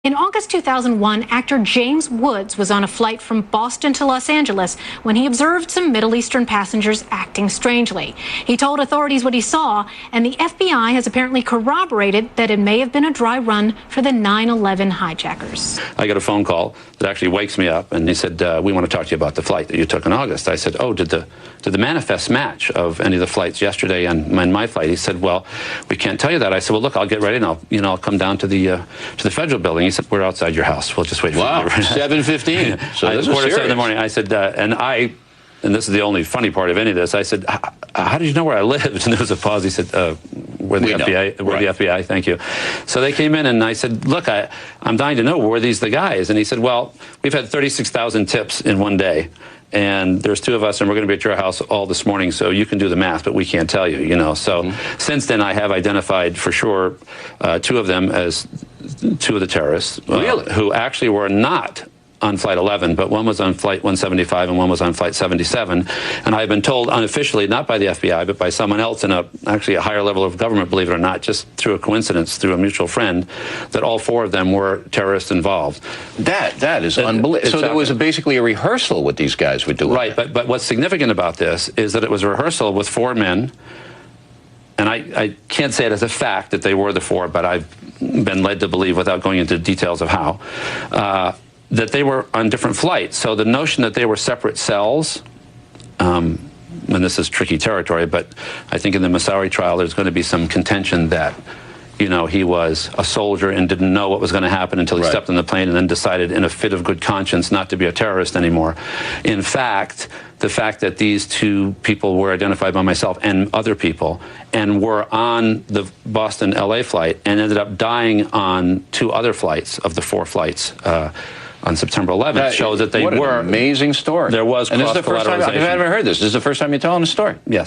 In August 2001, actor James Woods was on a flight from Boston to Los Angeles when he observed some Middle Eastern passengers acting strangely. He told authorities what he saw, and the FBI has apparently corroborated that it may have been a dry run for the 9/11 hijackers. I got a phone call that actually wakes me up, and he said, we want to talk to you about the flight that you took in August. I said, oh, did the manifest match of any of the flights yesterday and my flight? He said, well, we can't tell you that. I said, well, look, I'll get ready and I'll come down to the federal building. He said, we're outside your house. We'll just wait for you. Wow, 7:15. So this is 7 in the morning. I said, and this is the only funny part of any of this, I said, how did you know where I lived? And there was a pause. He said, we're the FBI. We're the FBI, thank you. So they came in, and I said, look, I'm dying to know, were these the guys? And he said, well, we've had 36,000 tips in one day. And there's two of us, and we're going to be at your house all this morning, so you can do the math, but we can't tell you, you know. So since then, I have identified for sure two of them as two of the terrorists. Really? Who actually were not on Flight 11, but one was on Flight 175 and one was on Flight 77. And I've been told unofficially, not by the FBI, but by someone else in actually a higher level of government, believe it or not, just through a coincidence, through a mutual friend, that all four of them were terrorists involved. That is unbelievable. So there was basically a rehearsal what these guys were doing. Right, but what's significant about this is that it was a rehearsal with four men, and I can't say it as a fact that they were the four, but I've been led to believe, without going into details of how, that they were on different flights. So the notion that they were separate cells, and this is tricky territory, but I think in the Moussaoui trial there's going to be some contention that, you know, he was a soldier and didn't know what was going to happen until he stepped on the plane and then decided in a fit of good conscience not to be a terrorist anymore. In fact, the fact that these two people were identified by myself and other people and were on the Boston-LA flight and ended up dying on two other flights of the four flights on September 11th shows that they were. What an amazing story. There was cross-collateralization. And this is the first time, I've never heard this. This is the first time you're telling the story. Yes.